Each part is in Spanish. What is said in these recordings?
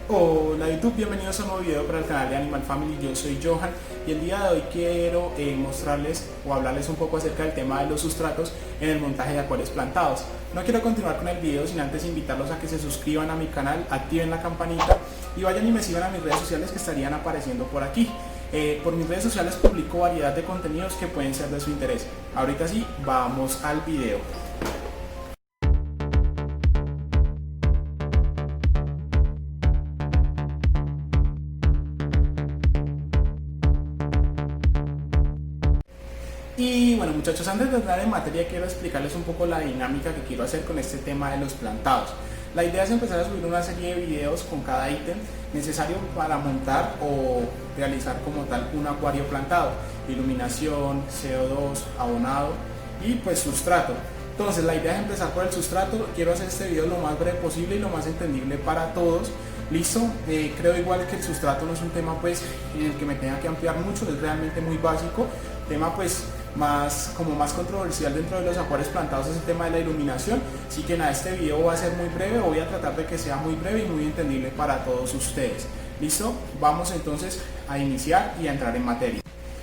Hola YouTube, bienvenidos a un nuevo video para el canal de Animal Family. Yo soy Johan y el día de hoy quiero mostrarles o hablarles un poco acerca del tema de los sustratos en el montaje de acuarios plantados. No quiero continuar con el video sin antes invitarlos a que se suscriban a mi canal, activen la campanita y vayan y me sigan a mis redes sociales que estarían apareciendo por aquí. Por mis redes sociales publico variedad de contenidos que pueden ser de su interés. Ahorita sí, vamos al video. Y bueno muchachos, antes de entrar en materia quiero explicarles un poco la dinámica que quiero hacer con este tema de los plantados. La idea es empezar a subir una serie de videos con cada ítem necesario para montar o realizar como tal un acuario plantado: iluminación, CO2, abonado y pues sustrato. Entonces la idea es empezar por el sustrato. Quiero hacer este video lo más breve posible y lo más entendible para todos. Listo, creo igual que el sustrato no es un tema pues en el que me tenga que ampliar mucho, es realmente muy básico. Tema pues más controversial dentro de los acuarios plantados es el tema de la iluminación, así que nada, este video va a ser muy breve, voy a tratar de que sea muy breve y muy entendible para todos ustedes. Listo, vamos entonces a iniciar y a entrar en materia.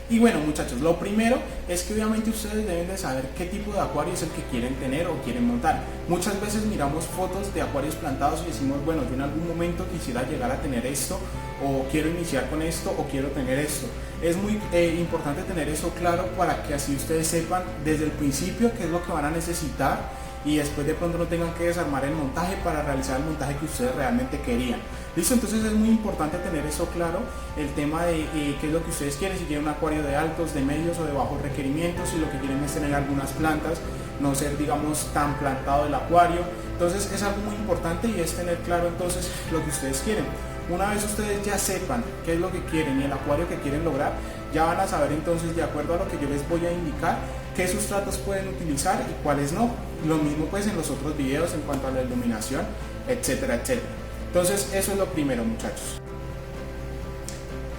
Y bueno muchachos, lo primero es que obviamente ustedes deben de saber qué tipo de acuario es el que quieren tener o quieren montar. Muchas veces miramos fotos de acuarios plantados y decimos, bueno, yo en algún momento quisiera llegar a tener esto, o quiero iniciar con esto, o quiero tener esto. Es muy importante tener eso claro para que así ustedes sepan desde el principio qué es lo que van a necesitar y después de pronto no tengan que desarmar el montaje para realizar el montaje que ustedes realmente querían. Listo, entonces es muy importante tener eso claro, el tema de qué es lo que ustedes quieren, si quieren un acuario de altos, de medios o de bajos requerimientos, si lo que quieren es tener algunas plantas, no ser digamos tan plantado el acuario. Entonces es algo muy importante y es tener claro entonces lo que ustedes quieren. Una vez ustedes ya sepan qué es lo que quieren y el acuario que quieren lograr, ya van a saber entonces, de acuerdo a lo que yo les voy a indicar, qué sustratos pueden utilizar y cuáles no. Lo mismo pues en los otros videos en cuanto a la iluminación, etcétera, etcétera. Entonces eso es lo primero muchachos.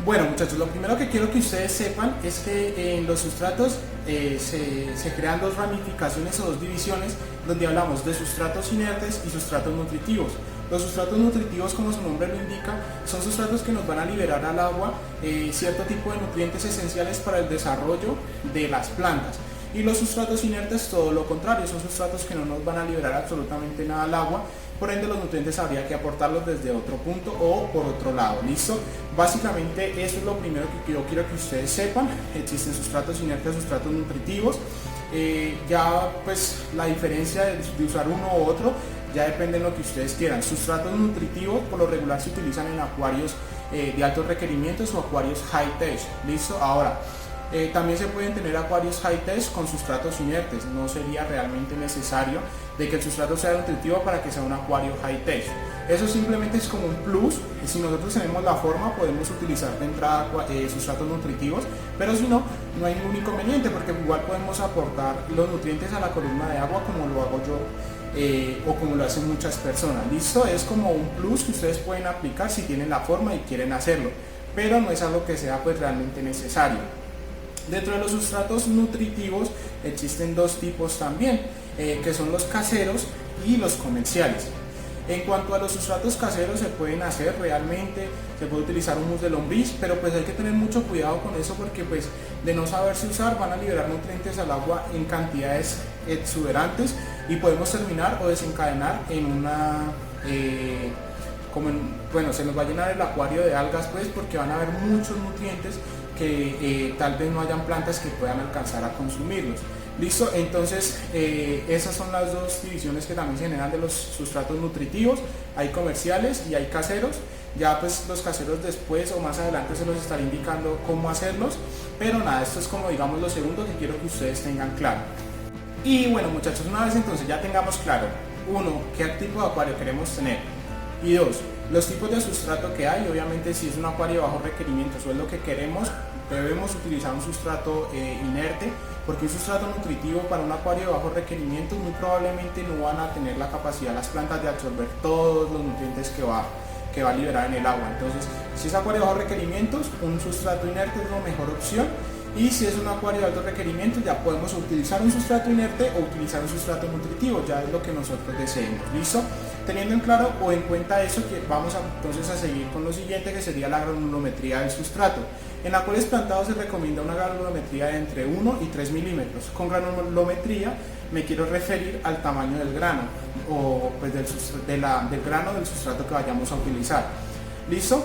Bueno muchachos, lo primero que quiero que ustedes sepan es que en los sustratos se crean dos ramificaciones o dos divisiones donde hablamos de sustratos inertes y sustratos nutritivos. Los sustratos nutritivos, como su nombre lo indica, son sustratos que nos van a liberar al agua cierto tipo de nutrientes esenciales para el desarrollo de las plantas. Y los sustratos inertes todo lo contrario, son sustratos que no nos van a liberar absolutamente nada al agua, por ende los nutrientes habría que aportarlos desde otro punto o por otro lado. ¿Listo? Básicamente eso es lo primero que yo quiero que ustedes sepan. Existen sustratos inertes, sustratos nutritivos. Ya pues la diferencia de usar uno u otro ya depende de lo que ustedes quieran. Sustratos nutritivos por lo regular se utilizan en acuarios de altos requerimientos o acuarios high-tech. ¿Listo? Ahora, también se pueden tener acuarios high-tech con sustratos inertes. No sería realmente necesario de que el sustrato sea nutritivo para que sea un acuario high-tech. Eso simplemente es como un plus. Si nosotros tenemos la forma, podemos utilizar de entrada sustratos nutritivos, pero si no, no hay ningún inconveniente porque igual podemos aportar los nutrientes a la columna de agua como lo hago yo. O como lo hacen muchas personas. Listo, es como un plus que ustedes pueden aplicar si tienen la forma y quieren hacerlo, pero no es algo que sea pues realmente necesario. Dentro de los sustratos nutritivos existen dos tipos también, que son los caseros y los comerciales. En cuanto a los sustratos caseros, se pueden hacer realmente, se puede utilizar humus de lombriz, pero pues hay que tener mucho cuidado con eso porque pues de no saberse usar van a liberar nutrientes al agua en cantidades exuberantes y podemos terminar o desencadenar en una bueno, se nos va a llenar el acuario de algas pues porque van a haber muchos nutrientes que tal vez no hayan plantas que puedan alcanzar a consumirlos. Listo, entonces esas son las dos divisiones que también se generan de los sustratos nutritivos. Hay comerciales y hay caseros. Ya pues los caseros después o más adelante se los estaré indicando cómo hacerlos, pero nada, esto es como digamos lo segundo que quiero que ustedes tengan claro. Y bueno muchachos, una vez entonces ya tengamos claro, uno, qué tipo de acuario queremos tener, y dos, los tipos de sustrato que hay. Obviamente si es un acuario de bajos requerimientos o es lo que queremos, debemos utilizar un sustrato inerte, porque un sustrato nutritivo para un acuario de bajos requerimientos muy probablemente no van a tener la capacidad las plantas de absorber todos los nutrientes que va a liberar en el agua. Entonces si es acuario de bajos requerimientos, un sustrato inerte es la mejor opción. Y si es un acuario de altos requerimientos, ya podemos utilizar un sustrato inerte o utilizar un sustrato nutritivo, ya es lo que nosotros deseemos. ¿Listo? Teniendo en claro o en cuenta eso, que vamos entonces a seguir con lo siguiente, que sería la granulometría del sustrato. En acuarios plantados se recomienda una granulometría de entre 1 y 3 milímetros. Con granulometría me quiero referir al tamaño del grano o pues del grano del sustrato que vayamos a utilizar. ¿Listo?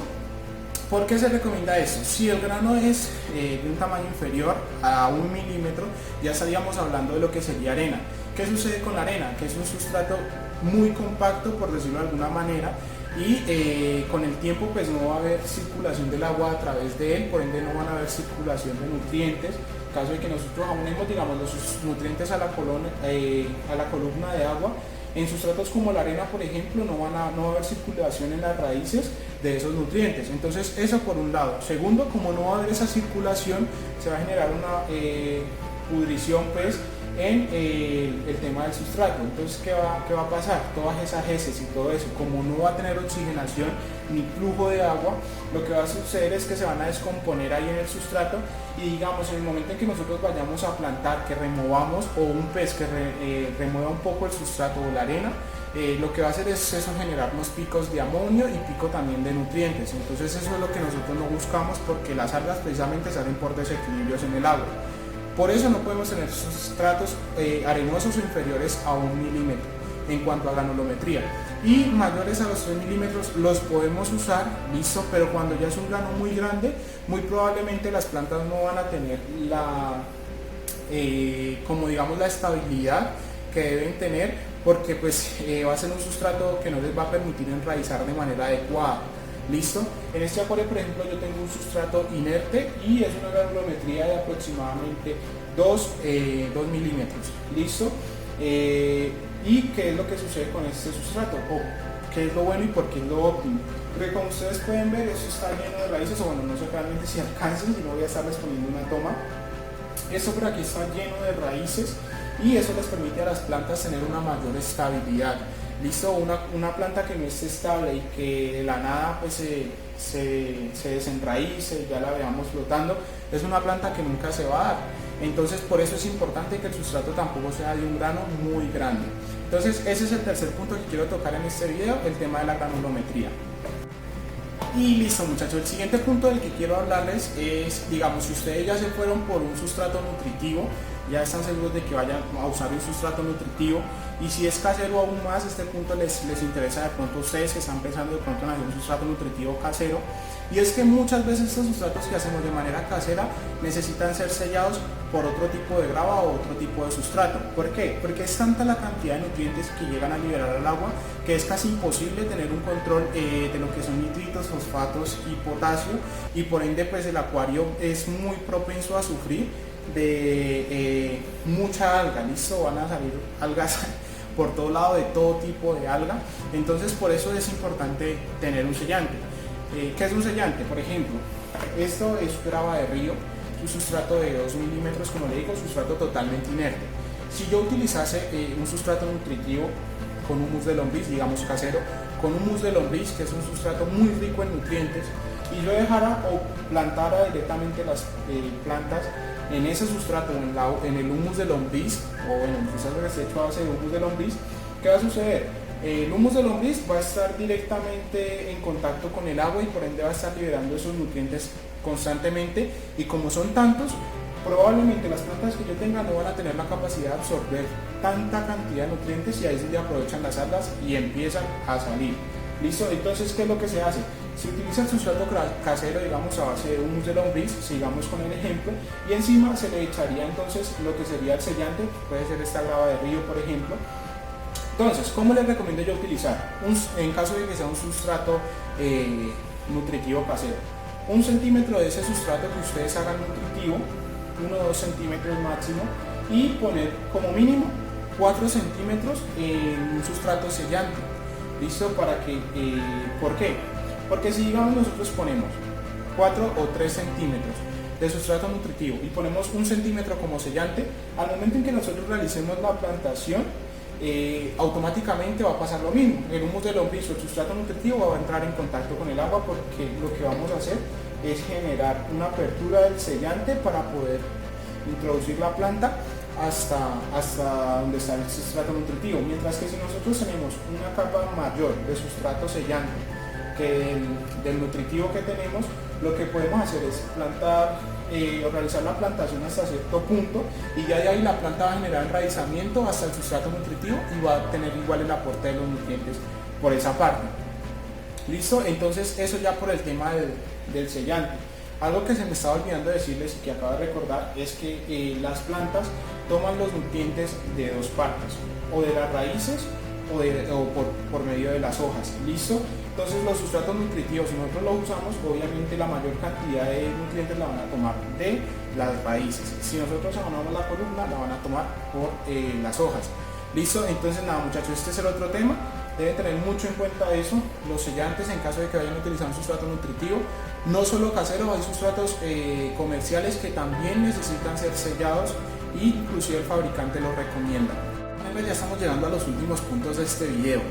¿Por qué se recomienda eso? Si el grano es de un tamaño inferior a 1 milímetro, ya estaríamos hablando de lo que sería arena. ¿Qué sucede con la arena? Que es un sustrato muy compacto, por decirlo de alguna manera, y con el tiempo pues no va a haber circulación del agua a través de él, por ende no van a haber circulación de nutrientes. En caso de que nosotros aunemos, digamos, los nutrientes a la columna de agua, en sustratos como la arena, por ejemplo, no va a haber circulación en las raíces de esos nutrientes. Entonces eso por un lado. Segundo, como no va a haber esa circulación, se va a generar una pudrición pues en el tema del sustrato. Entonces ¿qué va a pasar? Todas esas heces y todo eso, como no va a tener oxigenación ni flujo de agua, lo que va a suceder es que se van a descomponer ahí en el sustrato, y digamos en el momento en que nosotros vayamos a plantar, que removamos, o un pez que remueva un poco el sustrato o la arena, lo que va a hacer es eso, generarnos picos de amonio y pico también de nutrientes. Entonces eso es lo que nosotros no buscamos, porque las algas precisamente salen por desequilibrios en el agua. Por eso no podemos tener sustratos arenosos o inferiores a 1 milímetro en cuanto a granulometría, y mayores a los 3 milímetros los podemos usar, listo, pero cuando ya es un grano muy grande, muy probablemente las plantas no van a tener como digamos la estabilidad que deben tener, porque pues va a ser un sustrato que no les va a permitir enraizar de manera adecuada. ¿Listo? En este acuario, por ejemplo, yo tengo un sustrato inerte y es una granulometría de aproximadamente 2 milímetros. ¿Listo? ¿Y qué es lo que sucede con este sustrato? O qué es lo bueno y por qué es lo óptimo. Porque como ustedes pueden ver, esto está lleno de raíces, o bueno, no sé realmente si alcancen, si no voy a estarles poniendo una toma. Esto por aquí está lleno de raíces y eso les permite a las plantas tener una mayor estabilidad. Listo, una planta que no esté estable y que de la nada pues se desenraíce, ya la veamos flotando, es una planta que nunca se va a dar. Entonces por eso es importante que el sustrato tampoco sea de un grano muy grande. Entonces ese es el tercer punto que quiero tocar en este video, el tema de la granulometría. Y listo muchachos, el siguiente punto del que quiero hablarles es, digamos, si ustedes ya se fueron por un sustrato nutritivo, ya están seguros de que vayan a usar un sustrato nutritivo, y si es casero aún más, este punto les interesa de pronto a ustedes que están pensando de pronto en hacer un sustrato nutritivo casero, y es que muchas veces estos sustratos que hacemos de manera casera necesitan ser sellados por otro tipo de grava o otro tipo de sustrato. ¿Por qué? Porque es tanta la cantidad de nutrientes que llegan a liberar al agua que es casi imposible tener un control de lo que son nitritos, fosfatos y potasio, y por ende pues el acuario es muy propenso a sufrir de mucha alga. Listo, van a salir algas por todo lado, de todo tipo de alga. Entonces por eso es importante tener un sellante. ¿Qué es un sellante? Por ejemplo, esto es grava de río, un sustrato de 2 milímetros, como le digo, sustrato totalmente inerte. Si yo utilizase un sustrato nutritivo con humus de lombriz, digamos casero, con humus de lombriz, que es un sustrato muy rico en nutrientes, y yo dejara o plantara directamente las plantas en ese sustrato, en el humus de lombriz, o en el sustrato que esté hecho a base de humus de lombriz, ¿qué va a suceder? El humus de lombriz va a estar directamente en contacto con el agua y por ende va a estar liberando esos nutrientes constantemente, y como son tantos, probablemente las plantas que yo tenga no van a tener la capacidad de absorber tanta cantidad de nutrientes, y ahí es donde aprovechan las algas y empiezan a salir. ¿Listo? Entonces, ¿qué es lo que se hace? Se utiliza el sustrato casero, digamos, a base de humus de lombriz, sigamos con el ejemplo, y encima se le echaría entonces lo que sería el sellante, puede ser esta grava de río, por ejemplo. Entonces, ¿cómo les recomiendo yo utilizar? En caso de que sea un sustrato nutritivo casero, 1 centímetro de ese sustrato que ustedes hagan nutritivo, 1 o 2 centímetros máximo, y poner como mínimo 4 centímetros en un sustrato sellante. ¿Listo? Para que, ¿por qué? Porque si digamos nosotros ponemos 4 o 3 centímetros de sustrato nutritivo y ponemos 1 centímetro como sellante, al momento en que nosotros realicemos la plantación, automáticamente va a pasar lo mismo. El humus de lombriz o el sustrato nutritivo va a entrar en contacto con el agua, porque lo que vamos a hacer es generar una apertura del sellante para poder introducir la planta hasta donde está el sustrato nutritivo, mientras que si nosotros tenemos una capa mayor de sustrato sellante que del nutritivo que tenemos, lo que podemos hacer es plantar o realizar la plantación hasta cierto punto, y ya de ahí la planta va a generar enraizamiento hasta el sustrato nutritivo y va a tener igual el aporte de los nutrientes por esa parte. ¿Listo? Entonces eso ya por el tema del sellante. Algo que se me estaba olvidando decirles y que acabo de recordar es que las plantas toman los nutrientes de dos partes, o de las raíces o por medio de las hojas. ¿Listo? Entonces los sustratos nutritivos, si nosotros los usamos, obviamente la mayor cantidad de nutrientes la van a tomar de las raíces. Si nosotros abonamos la columna, la van a tomar por las hojas. ¿Listo? Entonces nada, muchachos, este es el otro tema. Deben tener mucho en cuenta eso. Los sellantes, en caso de que vayan a utilizar un sustrato nutritivo, no solo casero, hay sustratos comerciales que también necesitan ser sellados, e inclusive el fabricante los recomienda. Ya estamos llegando a los últimos puntos de este video.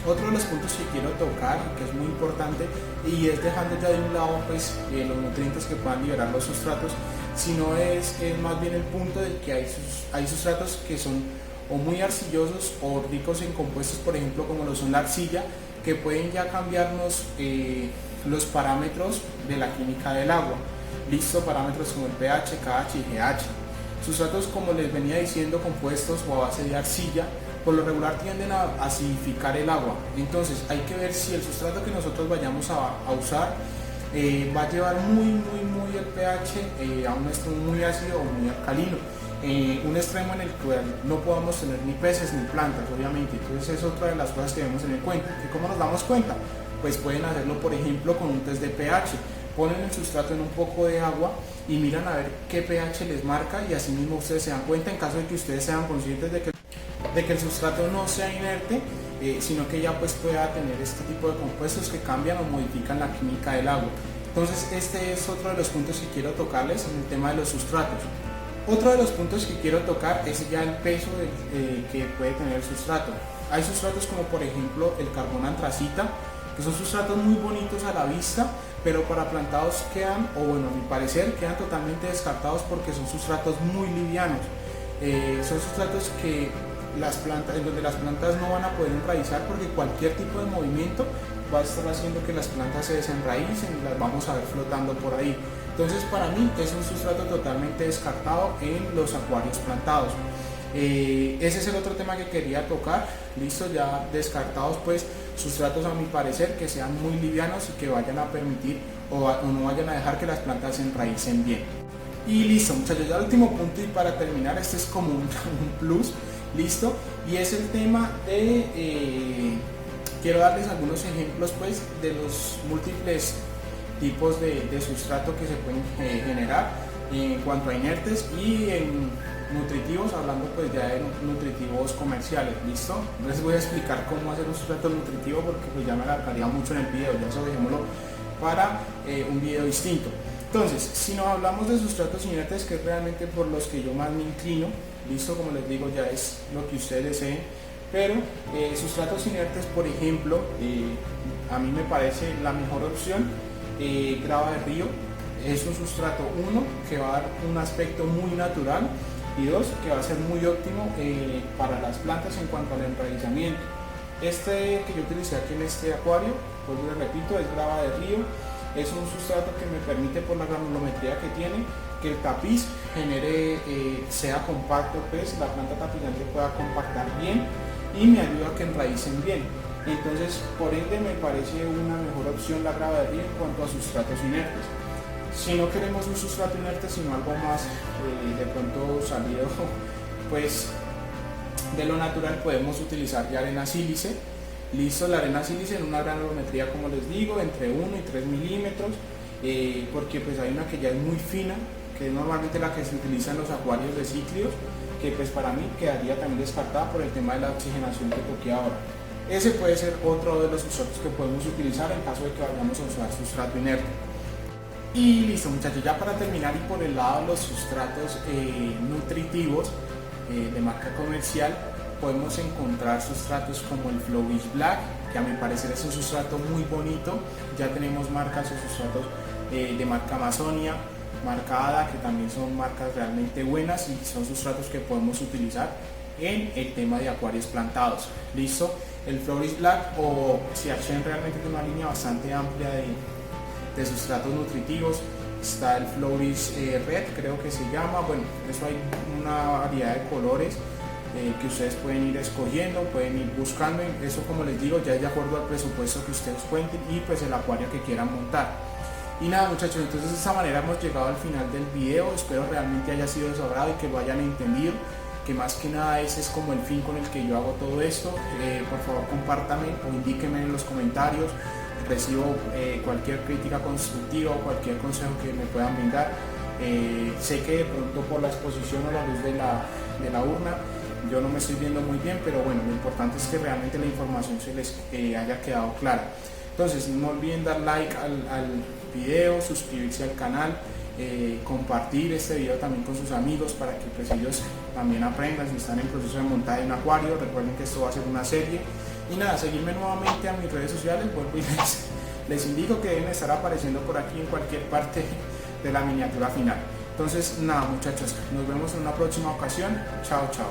Otro de los puntos que quiero tocar, que es muy importante, y es dejando ya de un lado pues, los nutrientes que puedan liberar los sustratos, sino es más bien el punto de que hay sustratos que son o muy arcillosos o ricos en compuestos, por ejemplo como lo son la arcilla, que pueden ya cambiarnos los parámetros de la química del agua. Listo, parámetros como el pH, KH y GH. Sustratos, como les venía diciendo, compuestos o a base de arcilla, por lo regular tienden a acidificar el agua. Entonces hay que ver si el sustrato que nosotros vayamos a usar va a llevar muy el pH a un extremo muy ácido o muy alcalino, un extremo en el cual no podamos tener ni peces ni plantas, obviamente. Entonces es otra de las cosas que debemos tener en cuenta. ¿Y cómo nos damos cuenta? Pues pueden hacerlo, por ejemplo, con un test de pH. Ponen el sustrato en un poco de agua y miran a ver qué pH les marca, y así mismo ustedes se dan cuenta, en caso de que ustedes sean conscientes de que el sustrato no sea inerte, sino que ya pues pueda tener este tipo de compuestos que cambian o modifican la química del agua. Entonces este es otro de los puntos que quiero tocarles en el tema de los sustratos. Otro de los puntos que quiero tocar es ya el peso que puede tener el sustrato. Hay sustratos como por ejemplo el carbón antracita, que son sustratos muy bonitos a la vista, pero para plantados quedan, o bueno, a mi parecer, quedan totalmente descartados porque son sustratos muy livianos. Son sustratos que en donde las plantas no van a poder enraizar, porque cualquier tipo de movimiento va a estar haciendo que las plantas se desenraícen y las vamos a ver flotando por ahí. Entonces para mí es un sustrato totalmente descartado en los acuarios plantados. Ese es el otro tema que quería tocar. Listo, ya descartados pues sustratos, a mi parecer, que sean muy livianos y que vayan a permitir o no vayan a dejar que las plantas se enraícen bien. Y listo, muchachos, ya el último punto, y para terminar, este es como un plus, listo, y es el tema de quiero darles algunos ejemplos pues de los múltiples tipos de sustrato que se pueden generar en cuanto a inertes y en nutritivos, hablando pues ya de nutritivos comerciales. Listo, no les voy a explicar cómo hacer un sustrato nutritivo porque pues ya me alargaría mucho en el video, ya eso dejémoslo para un video distinto. Entonces, si nos hablamos de sustratos inertes, que es realmente por los que yo más me inclino, listo, como les digo, ya es lo que ustedes deseen, pero sustratos inertes, por ejemplo, a mí me parece la mejor opción, grava de río. Es un sustrato, uno, que va a dar un aspecto muy natural, y dos, que va a ser muy óptimo para las plantas en cuanto al enraizamiento. Este que yo utilicé aquí en este acuario, pues les repito, es grava de río. Es un sustrato que me permite, por la granulometría que tiene, que el tapiz sea compacto, pues la planta tapizante pueda compactar bien y me ayuda a que enraícen bien. Entonces, por ende, me parece una mejor opción la grava de río en cuanto a sustratos inertes. Si no queremos un sustrato inerte, sino algo más de pronto salido pues de lo natural, podemos utilizar ya arena sílice. Listo, la arena sílice en una granulometría, como les digo, entre 1 y 3 milímetros, porque pues hay una que ya es muy fina, que es normalmente la que se utiliza en los acuarios de cíclidos, que pues para mí quedaría también descartada por el tema de la oxigenación que toqué ahora. Ese puede ser otro de los sustratos que podemos utilizar en caso de que vayamos a usar sustrato inerte. Y listo, muchachos, ya para terminar, y por el lado de los sustratos nutritivos de marca comercial, podemos encontrar sustratos como el Flowbeach Black, que a mi parecer es un sustrato muy bonito. Ya tenemos marcas o sustratos de marca Amazonia, marca ADA, que también son marcas realmente buenas y son sustratos que podemos utilizar en el tema de acuarios plantados. Listo, el Floris Black o Xiaochen realmente tiene una línea bastante amplia de sustratos nutritivos. Está el Floris Red, creo que se llama. Bueno, eso hay una variedad de colores que ustedes pueden ir escogiendo, pueden ir buscando. Eso, como les digo, ya es de acuerdo al presupuesto que ustedes cuenten y pues el acuario que quieran montar. Y nada, muchachos, entonces de esta manera hemos llegado al final del video. Espero realmente haya sido de su agrado y que lo hayan entendido, que más que nada ese es como el fin con el que yo hago todo esto. Por favor, compártanme o indíquenme en los comentarios. Recibo cualquier crítica constructiva o cualquier consejo que me puedan brindar. Sé que de pronto por la exposición o la luz de la urna yo no me estoy viendo muy bien, pero bueno, lo importante es que realmente la información se les haya quedado clara. Entonces no olviden dar like al video, suscribirse al canal, compartir este video también con sus amigos para que pues ellos también aprendan si están en proceso de montar un acuario. Recuerden que esto va a ser una serie. Y nada, seguirme nuevamente a mis redes sociales, vuelvo y les indico que deben estar apareciendo por aquí en cualquier parte de la miniatura final. Entonces nada, muchachos, nos vemos en una próxima ocasión. Chao, chao.